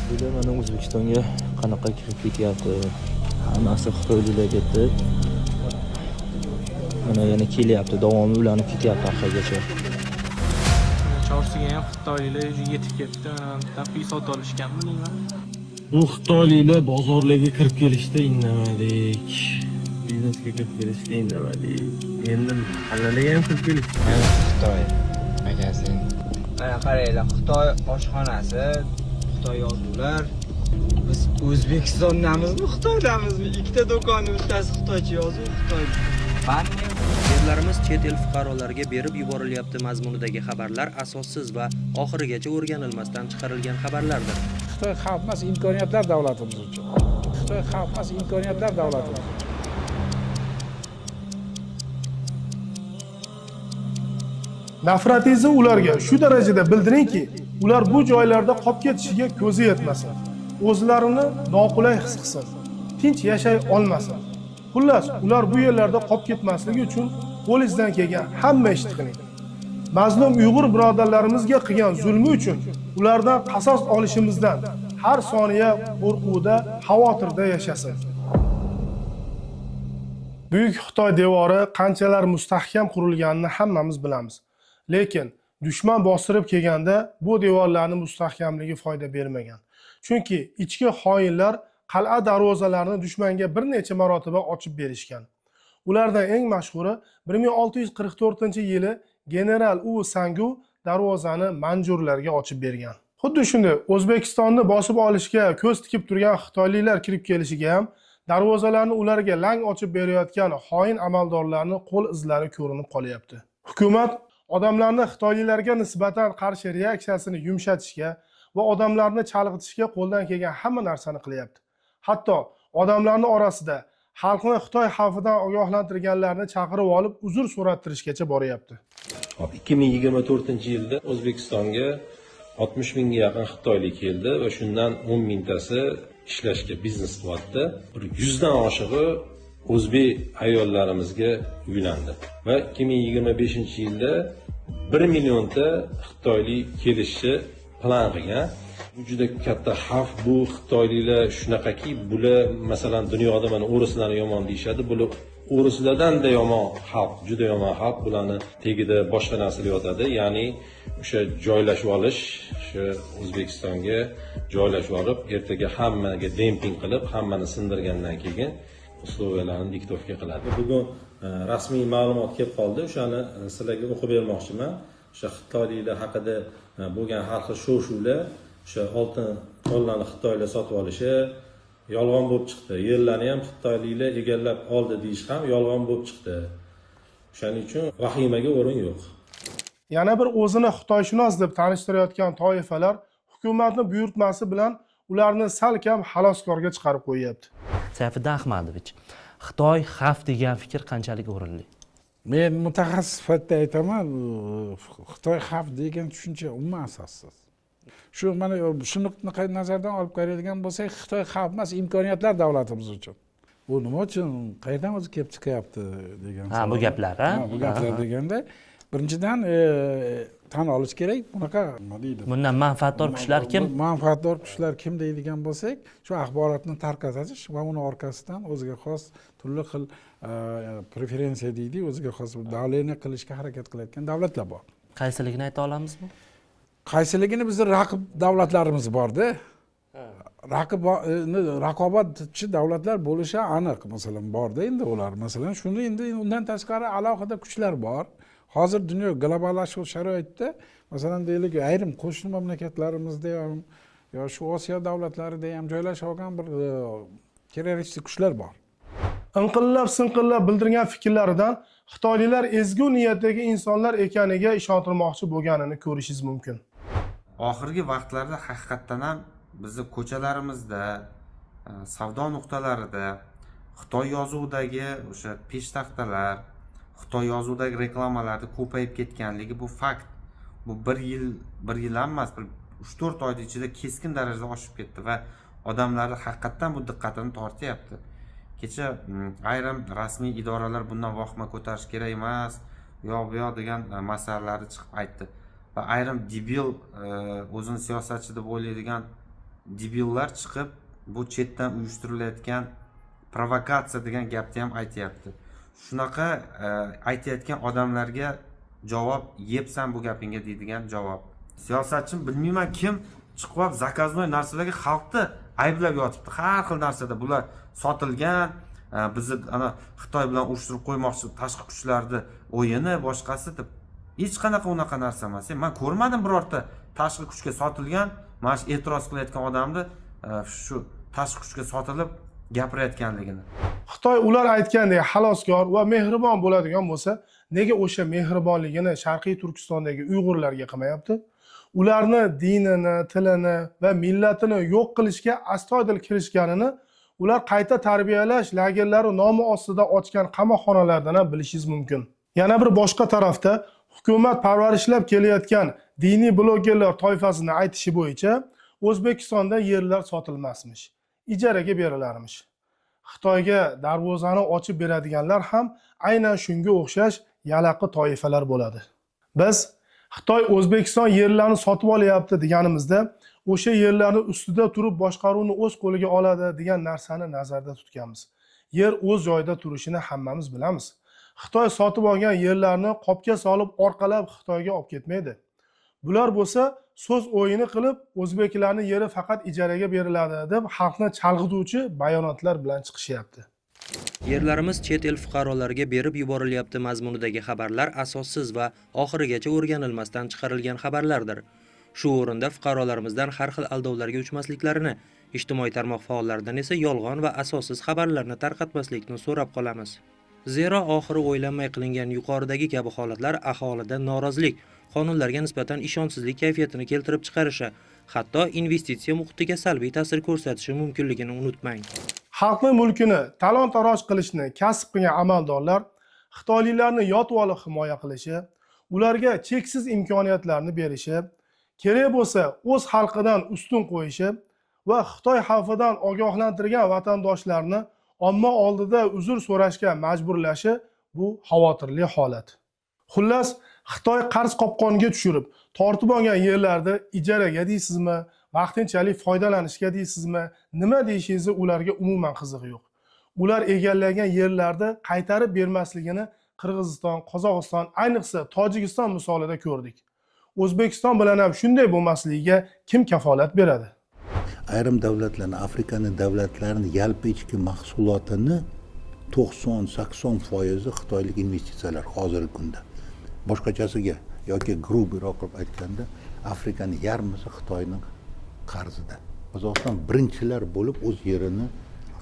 Bular mana O'zbekistonga qanaqa kirib ketyapti? Hammasi Xitoyliklar ketdi. Mana yana kelyapti, davomi ularni ketyapti orqagacha. Chorsiga ham Xitoyliklar yetib ketdi. Taqiy sotib olishganmi deyman. Bu Xitoyliklar bozorlarga kirib kelishda indamadik. Biznesga kirib kelishda indamadik. Endi mahallalarga ham kirib kelishdi. Xitoy magazin. Mana qaranglar, Xitoy oshxonasi, Xitoy yozuvlar. Biz O'zbekistondamizmi, Xitoydamizmi? Ikkita do'konni bittasi Xitoycha yozuv, Xitoy. Yerlarimiz chet el fuqarolariga berib yuborilyapti mazmunidagi xabarlar asossiz va oxirigacha o'rganilmasdan chiqarilgan xabarlardir. Xitoy xalq emas, imkoniyatlar davlatimiz uchun. Xitoy xalq emas, imkoniyatlar davlatimiz. Nafratingizni ularga shu darajada bildiringki, ular bu joylarda qolib ketishiga ko'zi yetmasin. O'zlarini noqulay his qilsin. Tinch yashay olmasin. Xullas, ular bu yerlarda qolib ketmasligi uchun qo'lingizdan kelgan hamma ishni qiling. Mazlum Uyg'ur birodarlarimizga qilgan zulmi uchun ulardan qasos olishimizdan har soniya qo'rquvda, xavotirda yashasin. Buyuk Xitoy devori qanchalar mustahkam qurilganini hammamiz bilamiz. Lekin dushman bostirib kelganda bu devorlarning mustahkamligi foyda bermagan. Chunki ichki xoinlar qal'a darvozalarini dushmanga bir necha marotaba ochib berishgan. Ulardan eng mashhuri 1644-yili general U Sangu darvozani manjurlarga ochib bergan. Xuddi shunday O'zbekistonni bosib olishga ko'z tikib turgan xitoyliklar kirib kelishiga ham darvozalarni ularga lang ochib berayotgan xoin amaldorlarning qo'l izlari ko'rinib qolyapti. Hukumat odamlarni xitoyliklarga nisbatan qarshi reaksiyasini yumshatishga va odamlarni chalg'itishga qo'ldan kelgan hamma narsani qilyapti. Hatto odamlarning orasida xalqni Xitoy xavfidan ogohlantirganlarni chaqirib olib uzr so'rattirishgacha boryapti. 2024-yilda O'zbekistonga 60 mingga yaqin xitoylik keldi va shundan 10 mingtasi ishlashga biznes qilyapti. 100 dan oshig'i o'zbek ayollarimizga uylandi va 2025-yilda 1 millionta xitoylik kelishi plan qilgan. Bu juda katta xavf. Bu xitoyliklar shunaqaki, bular masalan dunyoda mana o'rislarni yomon deyshadi. Bular o'rislardan-da yomon xalq, juda yomon xalq. Bularni tegida boshqa narsalar yotadi. Ya'ni o'sha joylashib olish, o'sha O'zbekistonga joylashib olib, ertaga hammaga demping qilib, hammani sindirgandan keyin uslubiyalarni diktovka qiladi. Bugun rasmiy ma'lumot kelib qoldi. O'shani sizlarga o'qib bermoqchiman. O'sha xitoyliklar haqida bo'lgan har xil shov-shuvlar, o'sha oltin qo'llarni xitoylar sotib olishi yolg'on bo'lib chiqdi. Yerlarni ham xitoyliklar egallab oldi deyish ham yolg'on bo'lib chiqdi. O'shaning uchun vahimaga o'rin yo'q. Yana bir o'zini xitoyshunos deb tanishtirayotgan toifalar hukumatning buyurtmasi bilan ularni salkam xaloskorga chiqarib qo'yapti. Sayfiddin Ahmadovich, Xitoy xavf degan fikr qanchalik o'rinli? Men mutaxassis sifatida aytaman, Xitoy xavf degan tushuncha umuman asossiz. Shu mana shu nuqtai nazardan olib qaraydigan bo'lsak, Xitoy xavf emas, imkoniyatlar davlatimiz uchun. Bu nima uchun, qayerdan o'zi kelib chiqyapti degan savol. Bu gaplar, ha? Bu gaplar deganda, birinchidan tan olish kerak, bunaqa nima deydi? Bundan manfaatdor kuchlar kim? Manfaatdor kuchlar kim deydigan bo'lsak, shu axborotni tarqatish va uni orqasidan o'ziga xos turli xil preferensiya deydi, o'ziga xos davleniya qilishga harakat qilayotgan davlatlar bor. Qaysiligini ayta olamizmi? Qaysiligini bizning raqib davlatlarimiz borda. Raqobatchi davlatlar bo'lishi aniq, masalan, borda endi ular. Masalan, shuni endi undan tashqari alohida kuchlar bor. Hozir dunyo globallashuv sharoitida, masalan, deylik, ayrim qo'shni mamlakatlarimizda ham yo shu Osiyo davlatlarida ham joylashib olgan bir terroristik kuchlar bor. Inqillab-sinqillab bildirgan fikrlaridan xitoyliklar ezgu niyatdagi insonlar ekaniga ishontirmoqchi bo'lganini ko'rishingiz mumkin. Oxirgi vaqtlarda haqiqatdan ham bizni ko'chalarimizda, savdo nuqtalarida Xitoy yozuvidagi o'sha peshtaxtalar, Xitoy yozuvidagi reklamalarda ko'payib ketganligi bu fakt. Bu bir yil emas, 3-4 oy ichida keskin darajada oshib ketdi va odamlar haqiqatdan bu diqqatini tortyapti. Kecha ayrim rasmiy idoralar bundan vahima ko'tarish kerak emas, bu yoq degan masalalarni chiqib aytdi. Va ayrim debil o'zini siyosatchi deb o'ylaydigan debillar chiqib bu chetdan uyushtirilayotgan provokatsiya degan gapni ham aytyapti. Shunaqa aytayotgan odamlarga javob yebsan bu gapingga deydigan javob. Siyosatchi bilmayman kim chiqib zakaznoy narsalarga xalqni ayblab yotibdi. Har xil narsada bular sotilgan, bizni ana Xitoy bilan urushtirib qo'ymoqchi tashqi kuchlarni o'yini boshqasi deb. Hech qanaqa unaqa narsa emas. Men ko'rmadim birorta tashqi kuchga sotilgan, mana shu e'tiroz qilayotgan odamni shu tashqi kuchga sotilib gapirayotganligini. Xitoy ular aytgandek xaloskor va mehribon bo'ladigan bo'lsa, nega o'sha mehribonligini Sharqiy Turkistondagi Uyg'urlarga qilmayapti? Ularni dinini, tilini va millatini yo'q qilishga astoydil kirishganini ular qayta tarbiyalash lagerlari nomi ostida ochgan qamoqxonalardan ham bilishingiz mumkin. Yana bir boshqa tarafda hukumat parvarishlab kelayotgan diniy blogerlar toifasining aytishi bo'yicha O'zbekistonda yerlar sotilmasmish, ijaraga berilarmish. Xitoyga darvozani ochib beradiganlar ham aynan shunga o'xshash yalaqi toifalar bo'ladi. Biz Xitoy O'zbekiston yerlarini sotib olyapti deganimizda, o'sha yerlarni ustida turib boshqaruvni o'z qo'liga oladi degan narsani nazarda tutganmiz. Yer o'z joyida turishini hammamiz bilamiz. Xitoy sotib olgan yerlarni qopga solib orqalab Xitoyga olib ketmaydi. Bular bo'lsa so'z o'yini qilib o'zbeklarning yeri faqat ijaraga beriladi deb xalqni chalg'ituvchi bayonotlar bilan chiqishyapti. Yerlarimiz chet el fuqarolariga berib yuborilyapti mazmunidagi xabarlar asossiz va oxirigacha o'rganilmasdan chiqarilgan xabarlardir. Shu o'rinda fuqarolarimizdan har xil aldovlarga uchmasliklarini, ijtimoiy tarmoq faollaridan esa yolg'on va asossiz xabarlarni tarqatmaslikni so'rab qolamiz. Zero oxiri o'ylanmay qilingan yuqoridagi kabi holatlar aholida norozilik, qonunlarga nisbatan ishonchsizlik kayfiyatini keltirib chiqarishi, hatto investitsiya muhitiga salbiy ta'sir ko'rsatishi mumkinligini unutmang. Xalqning mulkini talon-taroj qilishni kasb qilgan amaldorlar xitoyliklarni yotib olib himoya qilishi, ularga cheksiz imkoniyatlarni berishi, kerak bo'lsa o'z xalqidan ustun qo'yishi va Xitoy xavfidan ogohlantirgan vatandoshlarni omma oldida uzr so'rashga majburlashi bu xavotirli holat. Xullas, Xitoy qarz qopqoniga tushirib, tortib olgan yerlarda ijaraga deysizmi, vaqtinchalik foydalanishga deysizmi, nima deyishingizni ularga umuman qizig'i yo'q. Ular egallagan yerlarni qaytarib bermasligini Qirg'iziston, Qozog'iston, ayniqsa Tojikiston misolida ko'rdik. O'zbekiston bilan ham shunday bo'lmasligiga kim kafolat beradi? Ayrim davlatlarning, Afrikaning davlatlarini yalpi ichki mahsulotini 90-80% xitoylik investitsiyalar hozirgi kunda. Boshqachasiga yoki grubiroq qilib aytganda, Afrikaning yarmisi Xitoyning qarzida. Qozog'iston birinchilar bo'lib o'z yerini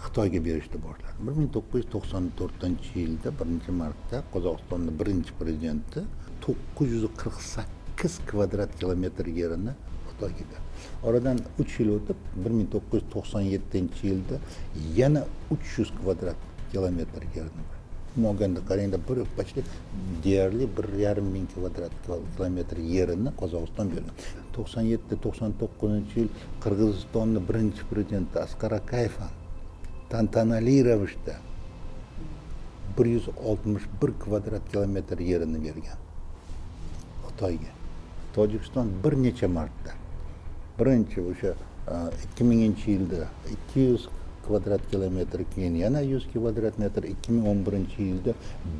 Xitoyga berishni boshladi. 1994-yilda 1-marta Qozog'istonning birinchi prezidenti 948 kvadrat kilometr yerini Xitoyga berdi. Oradan 3 yil o'tib 1997-yilda yana 300 kvadrat kilometr yerini berdi. Moganda qarangda bir почти deyarli 1,5 kvadrat kilometr yerini Qozog'iston bergan. 97-99-yil Qirg'izistonning birinchi prezidenti Asqar Akayev tantanali ravishda 161 kvadrat kilometr yerini bergan Xitoyga. Tojikiston bir necha marta. Birinchi o'sha 2000-yilda 200 kvadrat kilometr, keyin yana 100 kvadrat metr, 2011-yilda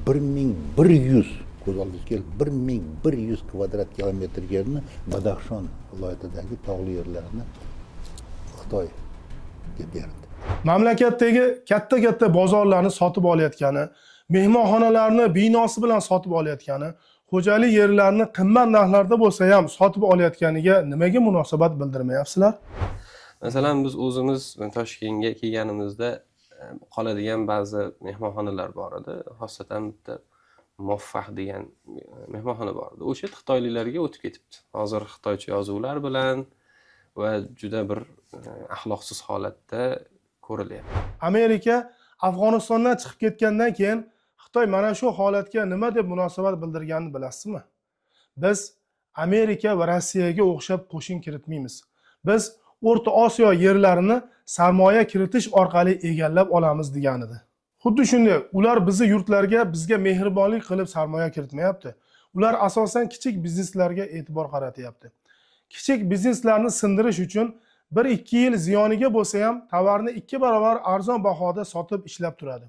1100 ko'z oldingizga kelib 1100 kvadrat kilometr yerni Badaxshon viloyatidagi tog'li yerlarni Xitoyga berdi. Mamlakatdagi katta-katta bozorlarni sotib olayotgani, mehmonxonalarni binosi bilan sotib olayotgani, xo'jalik yerlarni qimmat narxlarda bo'lsa ham sotib olayotganiga nimaga munosabat bildirmayapsizlar? Masalan, biz o'zimiz Toshkentga kelganimizda qoladigan ba'zi mehmonxonalar bor edi. Xosatan bitta Muvaffaq degan mehmonxona bor edi. O'sha xitoyliklarga o'tib ketibdi. Hozir xitoycha yozuvlar bilan va juda bir axloqsiz holatda ko'rilyapti. Amerika Afg'onistondan chiqib ketgandan keyin Xitoy mana shu holatga nima deb munosabat bildirganini bilasizmi? Biz Amerika va Rossiyaga o'xshab qo'shin kiritmaymiz. Biz O'rta Osiyo yerlarini sarmoya kiritish orqali egallab olamiz degan edi. Xuddi shunday, ular bizni yurtlarga bizga mehribonlik qilib sarmoya kiritmayapti. Ular asosan kichik bizneslarga e'tibor qaratyapti. Kichik bizneslarni sindirish uchun 1-2 yil ziyoniga bo'lsa ham tovarni 2 barobar arzon bahoda sotib ishlab turadi.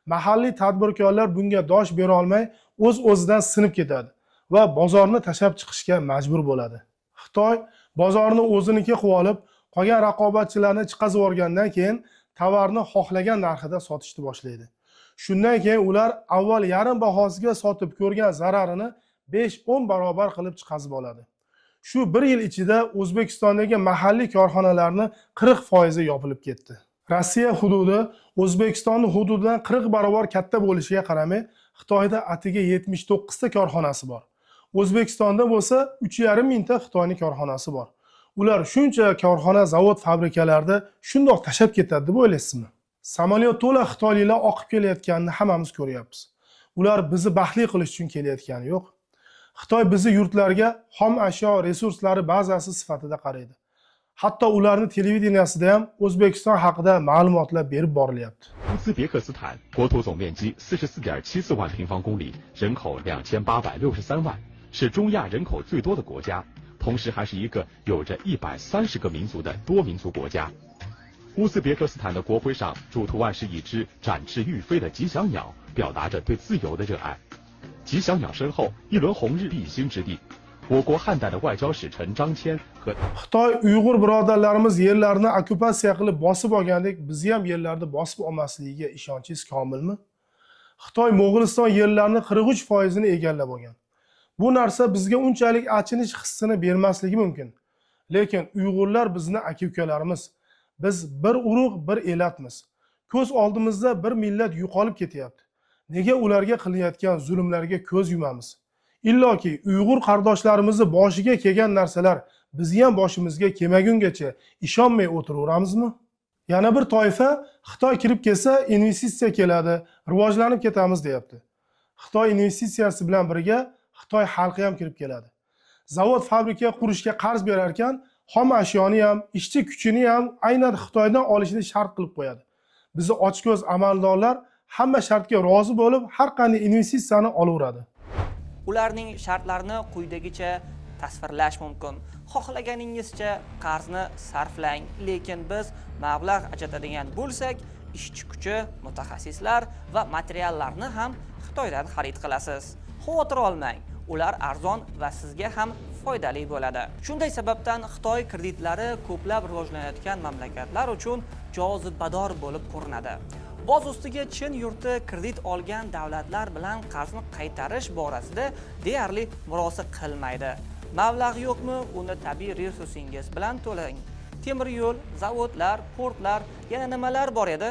Mahalliy tadbirkorlar bunga dosh bera olmay o'z-o'zidan sinib ketadi va bozorni tashlab chiqishga majbur bo'ladi. Xitoy bozorni o'ziniki qilib olib, qolgan raqobatchilarni chiqazib yuborgandan keyin tovarni xohlagan narxida sotishni boshlaydi. Shundan keyin ular avval yarim bahosiga sotib ko'rgan zararini 5-10 barobar qilib chiqazib oladi. Shu 1 yil ichida O'zbekistondagi mahalliy korxonalarning 40% yopilib ketdi. Rossiya hududi O'zbekistonning hududidan 40 barobar katta bo'lishiga qaramay, Xitoyda atiga 79 ta korxonasi bor. O'zbekistonda bo'lsa 3,5 mingta Xitoyning korxonasi bor. Ular shuncha korxona, zavod, fabrikalarda shundoq tashab ketadi deb o'ylaysizmi? Samolyot to'la xitoyliklar oqib kelayotganini hammamiz ko'ryapmiz. Ular bizni baxtli qilish uchun kelayotgani yo'q. Xitoy bizni yurtlarga xom ashyo resurslari bazasi sifatida qaraydi. Hatto ularning televideniyasida ham O'zbekiston haqida ma'lumotlar berib borilyapti. 乌兹别克斯坦国土总面积44.74万平方公里，人口2863万，是中亚人口最多的国家，同时还是一个有着130个民族的多民族国家。乌兹别克斯坦的国徽上主图案是一只展翅欲飞的吉祥鸟，表达着对自由的热爱。吉祥鸟身后，一轮红日必星之地。我国汉代的外交使臣张骞和 Xitoy Uyg'ur birodarlarimiz yerlarini okkupatsiya qilib bosib olgandek, bizni ham yerlarni bosib olmasligiga ishonchingiz komilmi? Xitoy Mo'g'uliston yerlarini 43% ni egallab olgan. Bu narsa bizga unchalik achinish hissini bermasligi mumkin. Lekin Uyg'urlar bizni aka-ukalarimiz. Biz bir urug', bir elatmiz. Ko'z oldimizda bir millat yo'qolib ketyapti. Nega ularga qilayotgan zulmlarga ko'z yumamiz? Illoki Uyg'ur qardoshlarimizni boshiga kelgan narsalar bizni ham boshimizga kelmagungacha ishonmay o'tiraveramizmi? Yana bir toifa Xitoy kirib kelsa investitsiya keladi, rivojlanib ketamiz deyapti. Xitoy investitsiyasi bilan birga Xitoy xalqi ham kirib keladi. Zavod, fabrika qurishga qarz berar ekan, xom ashyoni ham, ishchi kuchini ham aynan Xitoydan olishni shart qilib qo'yadi. Bizi ochko'z amaldorlar hamma shartga rozi bo'lib, har qanday investitsiyani olaveradi. Ularning shartlarini quyidagicha tasvirlash mumkin. Xohlaganingizcha qarzni sarflang, lekin biz mablag' ajratadigan bo'lsak, ishchi kuchi, mutaxassislar va materiallarni ham Xitoydan xarid qilasiz. Xavotir olmang, ular arzon va sizga ham foydali bo'ladi. Shunday sababdan Xitoy kreditlari ko'plab rivojlanayotgan mamlakatlar uchun jozibador bo'lib ko'rinadi. Boz ustiga Chin yurti kredit olgan davlatlar bilan qarzni qaytarish borasida deyarli murosa qilmaydi. Mablag' yo'qmi, uni tabiiy resursingiz bilan to'lang. Temir yo'l, zavodlar, portlar, yana nimalar bor edi?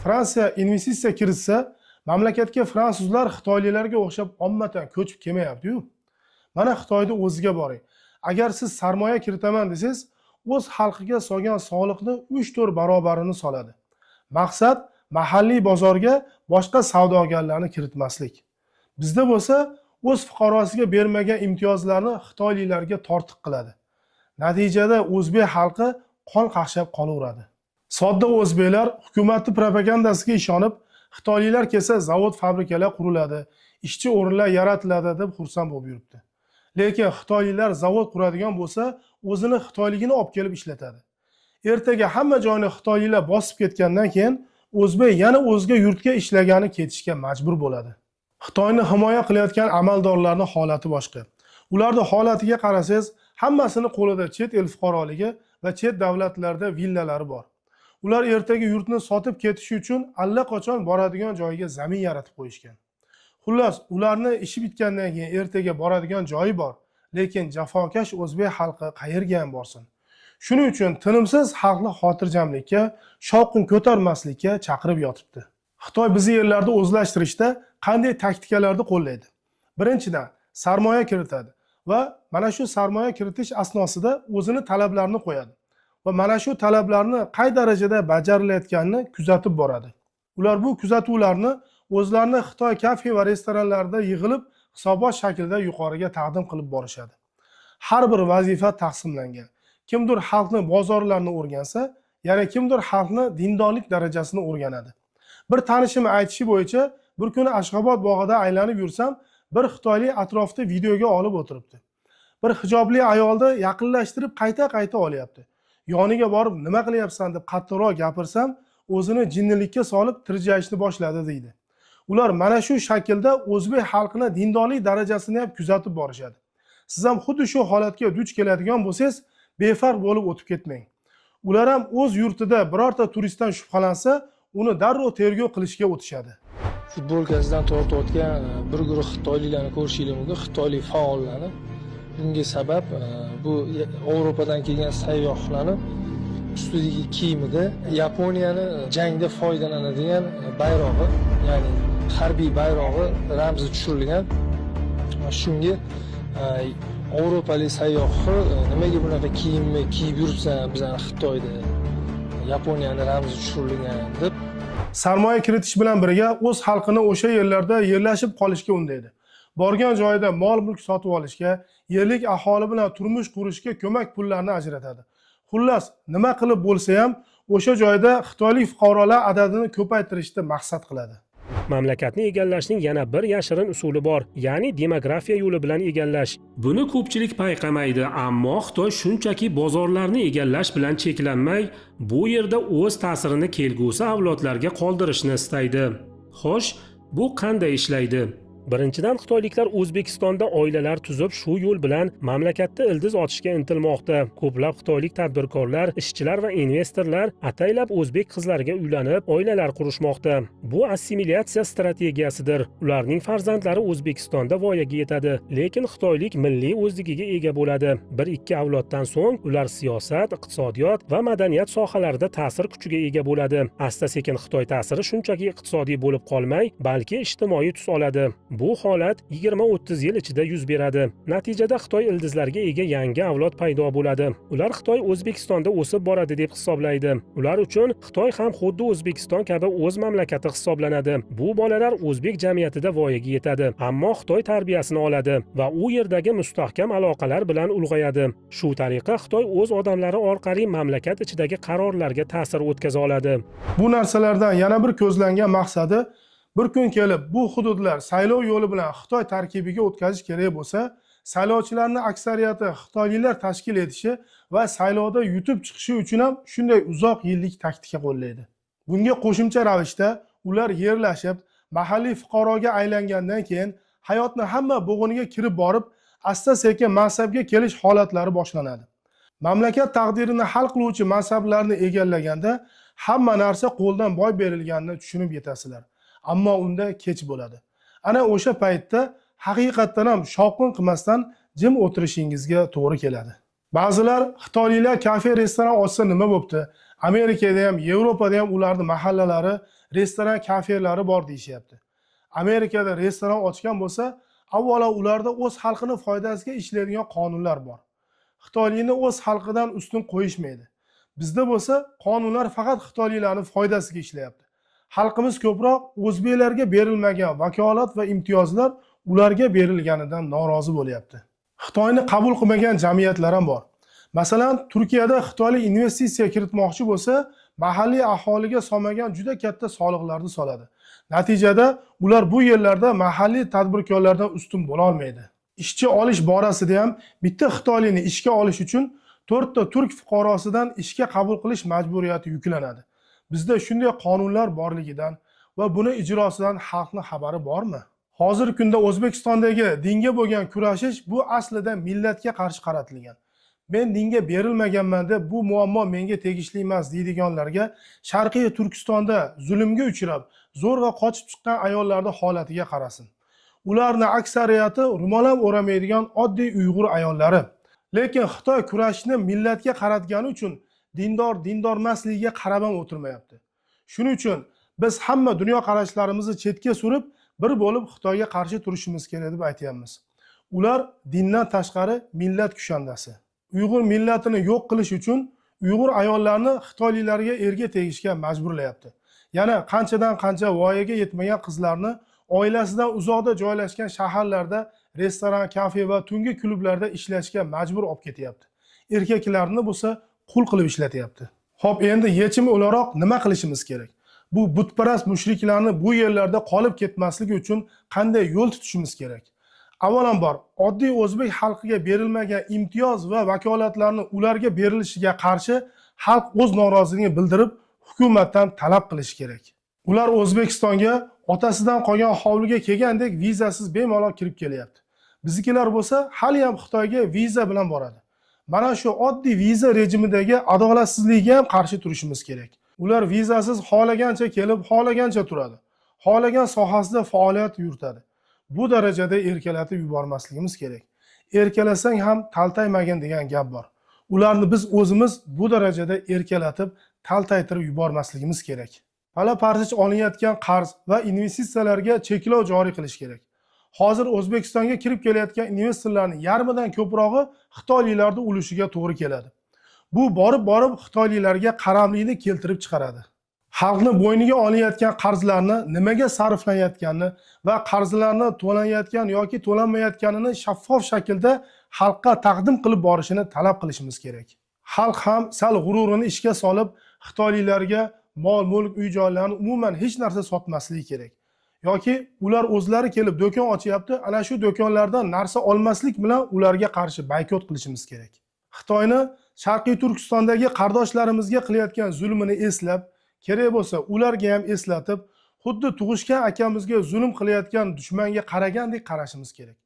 Fransiya investitsiya kiritsa, mamlakatga fransuzlar xitoyliklarga o'xshab ommatan ko'chib kelmayapti-yu. Mana Xitoyda o'ziga boring. Agar siz sarmoya kiritaman desangiz, o'z xalqiga solgan soliqni 3-4 barobarini soladi. Maqsad mahalliy bozorga boshqa savdogarlarni kiritmaslik. Bizda bo'lsa, o'z fuqarosiga bermagan imtiyozlarni xitoyliklarga tortiq qiladi. Natijada o'zbek xalqi qon qaqshab qolaveradi. Sodda o'zbeklar hukumatning propagandasiga ishonib, xitoyliklar kelsa zavod, fabrikalar quriladi, ishchi o'rinlar yaratiladi deb xursand bo'lib yuribdi. Lekin xitoyliklar zavod quradigan bo'lsa, o'zini xitoyligini olib kelib ishlatadi. Ertaga hamma joyni xitoyliklar bosib ketgandan keyin o'zbek yana o'zga yurtga ishlagani ketishga majbur bo'ladi. Xitoyni himoya qilayotgan amaldorlarning holati boshqa. Ularning holatiga qarasangiz, hammasini qo'lida chet el fuqaroligi va chet davlatlarda villalari bor. Ular ertaga yurtni sotib ketish uchun allaqachon boradigan joyiga zamin yaratib qo'yishgan. Xullas, ularni ishi bitgandan keyin ertaga boradigan joyi bor, lekin jafokash o'zbek xalqi qayerga ham borsin? Shuning uchun tinimsiz xalqni xotirjamlikka, shovqin ko'tarmaslikka chaqirib yotibdi. Xitoy bizni yerlarda o'zlashtirishda qanday taktikalarni qo'llaydi? Birinchidan, sarmoya kiritadi va mana shu sarmoya kiritish asnosida o'zini talablarini qo'yadi va mana shu talablarni qay darajada bajarilayotganini kuzatib boradi. Ular bu kuzatuvlarni o'zlarini Xitoy kafe va restoranlarida yig'ilib hisobot shaklida yuqoriga taqdim qilib borishadi. Har bir vazifa taqsimlangan. Kimdir xalqni bozorlarni o'rgansa, yana kimdir xalqni dindorlik darajasini o'rganadi. Bir tanishim aytishi bo'yicha, bir kuni Ashxobod bog'ida aylanib yursam, bir xitoylik atrofda videoga olib o'tiribdi. Bir hijobli ayolni yaqinlashtirib qayta olyapti. yoniga borib nima qilyapsan deb qattiqroq gapirsam, o'zini jinnilikka solib tirjayishni boshladi deydi. Ular mana shu shaklda o'zbek xalqini dindorlik darajasini ham kuzatib borishadi. Siz ham xuddi shu holatga duch keladigan bo'lsangiz, befarq bo'lib o'tib ketmang. Ular ham o'z yurtida birorta turistdan shubhalansa, uni darrov tergov qilishga o'tishadi. Futbolkasidan tortayotgan bir guruh xitoyliklarni ko'rishingiz mumkin, xitoylik faollarni. Bunga sabab bu Yevropadan kelgan sayyohlarning ustidagi kiyimida Yaponiyani jangda foydalanadigan bayrog'i, ya'ni harbiy bayrog'i ramzi tushirilgan. Shunga Yevropalik sayyohlar nimaga bunaqa kiyimni kiyib yuribsan, bizning Xitoyda Yaponiyani ramzi tushirilgan deb sarmoya kiritish bilan birga o'z xalqini o'sha yerlarda yerlashib qolishga undaydi. Borgan joyida mol-mulk sotib olishga, yerlik aholi bilan turmush qurishga ko'mak pullarni ajratadi. Xullas, nima qilib bo'lsa ham o'sha joyda xitoylik fuqarolar adadini ko'paytirishni maqsad qiladi. Mamlakatni egallashning yana bir yashirin usuli bor, ya'ni demografiya yo'li bilan egallash. Buni ko'pchilik payqamaydi, ammo Xitoy shunchaki bozorlarni egallash bilan cheklanmay, bu yerda o'z ta'sirini kelgusi avlodlarga qoldirishni istaydi. Xo'sh, bu qanday ishlaydi? Birinchidan, xitoyliklar O'zbekistonda oilalar tuzib, shu yo'l bilan mamlakatda ildiz ochishga intilmoqda. Ko'plab xitoylik tadbirkorlar, ishchilar va investorlar ataylab o'zbek qizlariga uylanib, oilalar qurishmoqda. Bu assimilyatsiya strategiyasidir. Ularning farzandlari O'zbekistonda voyaga yetadi, lekin xitoylik milliy o'zligiga ega bo'ladi. 1-2 avloddan so'ng ular siyosat, iqtisodiyot va madaniyat sohalarida ta'sir kuchiga ega bo'ladi. Asta-sekin Xitoy ta'siri shunchaki iqtisodiy bo'lib qolmay, balki ijtimoiy tus oladi. Bu holat 20-30 yil ichida yuz beradi. Natijada Xitoy ildizlarga ega yangi avlod paydo bo'ladi. Ular Xitoy O'zbekistonda o'sib boradi deb hisoblaydi. Ular uchun Xitoy ham xuddi O'zbekiston kabi o'z mamlakati hisoblanadi. Bu bolalar o'zbek jamiyatida voyaga yetadi, ammo Xitoy tarbiyasini oladi va u yerdagi mustahkam aloqalar bilan ulg'ayadi. Shu tariqa Xitoy o'z odamlari orqali mamlakat ichidagi qarorlarga ta'sir o'tkaza oladi. Bu narsalardan yana bir ko'zlangan maqsadi bir kun kelib bu hududlar saylov yo'li bilan Xitoy tarkibiga o'tkazish kerak bo'lsa, saylovchilarning aksariyati xitoyliklar tashkil etishi va saylovda yutib chiqishi uchun ham shunday uzoq yillik taktika qo'llaydi. Bunga qo'shimcha ravishda ular yerlashib, mahalliy fuqaroga aylangandan keyin hayotni hamma bo'g'iniga kirib borib, asta-sekin mansabga kelish holatlari boshlanadi. Mamlakat taqdirini hal qiluvchi mansablarni egallaganda hamma narsa qo'ldan boy berilganini tushunib yetasizlar. Ammo unda kech bo'ladi. Ana o'sha paytda haqiqatdan ham shovqin qilmasdan jim o'tirishingizga to'g'ri keladi. Ba'zilar xitoyliklar kafe, restoran ochsa nima bo'pti? Amerikada ham, Yevropada ham ularning mahallalari, restoran, kafelari bor deyishyapti. Amerikada restoran ochgan bo'lsa, avvalo ularda o'z xalqining foydasiga ishlaydigan qonunlar bor. Xitoylikni o'z xalqidan ustun qo'yishmaydi. Bizda bo'lsa, qonunlar faqat xitoyliklarning foydasiga ishlayapti. Xalqimiz ko'proq o'zbeklarga berilmagan vakolat va imtiyozlar ularga berilganidan norozi bo'lyapti. Xitoyni qabul qilmagan jamiyatlar ham bor. Masalan, Turkiyada xitoylik investitsiya kiritmoqchi bo'lsa, mahalliy aholiga solmagan juda katta soliqlarni soladi. Natijada ular bu yerlarda mahalliy tadbirkorlardan ustun bo'la olmaydi. Ishchi olish borasida ham bitta xitoylikni ishga olish uchun 4 ta turk fuqarosidan ishga qabul qilish majburiyati yuklanadi. Bizda shunday qonunlar borligidan va buni ijrosidan xalqning xabari bormi? Hozirgi kunda O'zbekistondagi dinga bo'lgan kurashish bu aslida millatga qarshi qaratilgan. Men dinga berilmaganman deb bu muammo menga tegishli emas deydiganlarga Sharqiy Turkistonda zulmga uchrab, zo'rg'a qochib chiqqan ayollarning holatiga qarasin. Ularning aksariyati ro'mol ham o'ramaydigan oddiy Uyg'ur ayollari. Lekin Xitoy kurashni millatga qaratgani uchun dindor emasligiga qarab ham o'tirmayapti. Shuning uchun biz hamma dunyo qarashlarimizni chetga surib, bir bo'lib Xitoyga qarshi turishimiz kerak deb aytamiz. Ular dindan tashqari millat kushandasi. Uyg'ur millatini yo'q qilish uchun Uyg'ur ayollarini xitoyliklarga erga tegishga majburlayapti. Yana qanchadan qancha voyaga yetmagan qizlarni oilasidan uzoqda joylashgan shaharlarda restoran, kafe va tungi klublarda ishlashga majbur olib ketyapti. Erkaklarni bo'lsa qul qilib ishlatyapti. Xo'p, endi yechim o'laroq nima qilishimiz kerak? Bu butparast mushriklarni bu yerlarda qolib ketmasligi uchun qanday yo'l tutishimiz kerak? Avvalambor, oddiy o'zbek xalqiga berilmagan imtiyoz va vakolatlarni ularga berilishiga qarshi xalq o'z noroziligini bildirib, hukumatdan talab qilishi kerak. Ular O'zbekistonga otasidan qolgan hovliga kelgandek vizasiz bemalol kirib kelyapti. Biznikilar bo'lsa, hali ham Xitoyga viza bilan boradi. Mana shu oddiy viza rejimidagi adolatsizlikka ham qarshi turishimiz kerak. Ular vizasiz xohlagancha kelib, xohlagancha turadi. Xohlagan sohasida faoliyat yuritadi. Bu darajada erkalatib yubormasligimiz kerak. Erkalasang ham taltaymagin degan gap bor. Ularni biz o'zimiz bu darajada erkalatib, taltaytirib yubormasligimiz kerak. Pala-partich olinayotgan qarz va investitsiyalarga cheklov joriy qilish kerak. Hozir O'zbekistonga kirib kelayotgan investorlarning yarmidan ko'prog'i xitoyliklarda ulushiga to'g'ri keladi. Bu borib xitoyliklarga qaramlikni keltirib chiqaradi. Xalqni bo'yniga olinayotgan qarzlarni nimaga sarflanayotganini va qarzlarni to'lanayotgan yoki to'lanmayotganini shaffof shaklda xalqqa taqdim qilib borishini talab qilishimiz kerak. Xalq ham sal g'ururini ishga solib, xitoyliklarga mol-mulk, uy-joylarni umuman hech narsa sotmasligi kerak. Yoki ular o'zlari kelib do'kon ochyapti, ana shu do'konlardan narsa olmaslik bilan ularga qarshi boykot qilishimiz kerak. Xitoyni Sharqiy Turkistondagi qardoshlarimizga qilayotgan zulmini eslab, kerak bo'lsa ularga ham eslatib, xuddi tug'ishgan akamizga zulm qilayotgan dushmanga qaragandek qarashimiz kerak.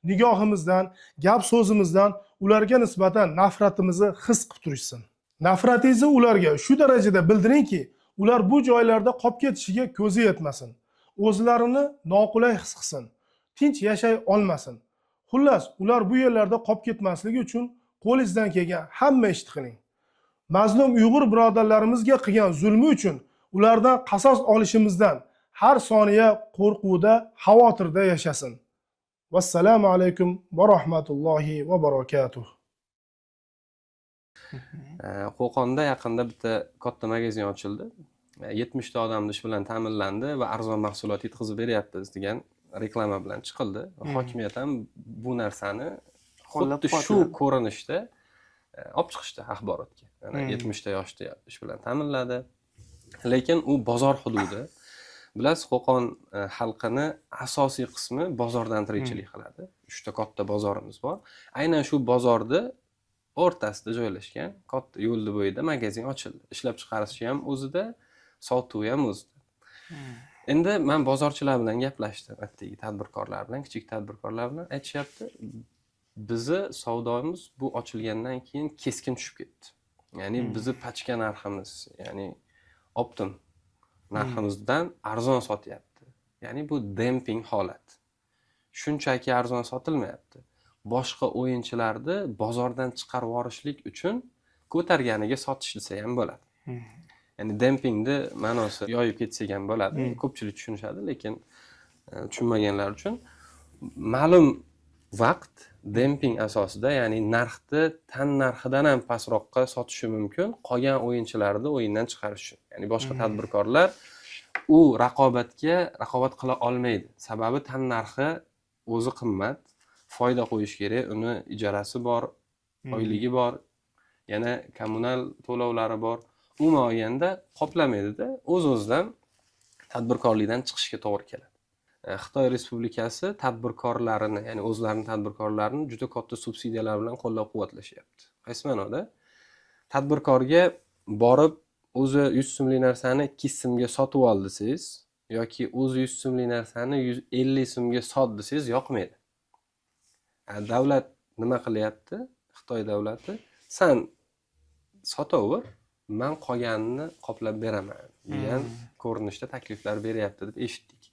Nigohimizdan, gap so'zimizdan ularga nisbatan nafratimizni his qilib turishsin. Nafratingizni ularga shu darajada bildiringki, ular bu joylarda qolib ketishiga ko'zi yetmasin. O'zlarini noqulay his qilsin, tinch yashay olmasin. Xullas, ular bu yerlarda qolib ketmasligi uchun qo'lingizdan kelgan hamma ishni qiling. Mazlum Uyg'ur birodarlarimizga qilgan zulmi uchun ulardan qasos olishimizdan har soniya qo'rquvda, xavotirda yashasin. Vassalomu alaykum va rahmatullohi va barakatuh. Qo'qonda yaqinda bitta katta magazin ochildi. 70 ta odam ish bilan ta'minlandi va arzon mahsulot yetkazib beryapmiz degan reklama bilan chiqildi. Hokimiyat ham bu narsani xuddi shu ko'rinishda olib chiqishdi axborotga. Yana 70 ta yoshda ish bilan ta'minladi. Lekin u bozor hududi. Bilasiz, Qo'qon xalqini asosiy qismi bozordan tirikchilik qiladi. 3 ta katta bozorimiz bor. Aynan shu bozorda o'rtasida joylashgan katta yo'lni bo'yida magazin ochildi. Ishlab chiqarishi ham o'zida, sotuvi ham o'zida. Endi men bozorchilar bilan gaplashdim, atdagi tadbirkorlar bilan, kichik tadbirkorlar bilan aytishyapti, bizi savdomiz bu ochilgandan keyin keskin tushib ketdi. Ya'ni bizi pachka narximiz, ya'ni optim narximizdan arzon sotyapti. Ya'ni bu demping holat. Shunchaki arzon sotilmayapti. Boshqa o'yinchilarni bozordan chiqarib yorishlik uchun ko'targaniga sotish desa ham bo'ladi. Ya'ni dempingni ma'nosi yoyib ketsak ham bo'ladi. Ko'pchilik tushunishadi, lekin tushunmaganlar uchun ma'lum vaqt demping asosida, ya'ni narxni tan narxidan ham pastroqqa sotishi mumkin, qolgan o'yinchilarni o'yindan chiqarish uchun. Ya'ni boshqa tadbirkorlar u raqobat qila olmaydi. Sababi tan narxi o'zi qimmat, foyda qo'yish kerak, uni ijarasi bor, oyligi bor, yana kommunal to'lovlari bor. Umuman olganda qoplamaydi-da, o'z-o'zidan tadbirkorlikdan chiqishga to'g'ri keladi. Xitoy Respublikasi tadbirkorlarini, ya'ni o'zlarining tadbirkorlarini juda katta subsidiyalar bilan qo'llab-quvvatlashyapti. Qaysi ma'noda? Tadbirkorga borib o'zi 100 so'mlik narsani 2 so'mga sotib ol desangiz yoki o'zi 100 so'mlik narsani 150 so'mga sot desangiz yoqmaydi. Davlat nima qilyapti? Xitoy davlati, sen sotaver, men qolganini qoplab beraman degan ko'rinishda takliflar beryapti deb eshitdik.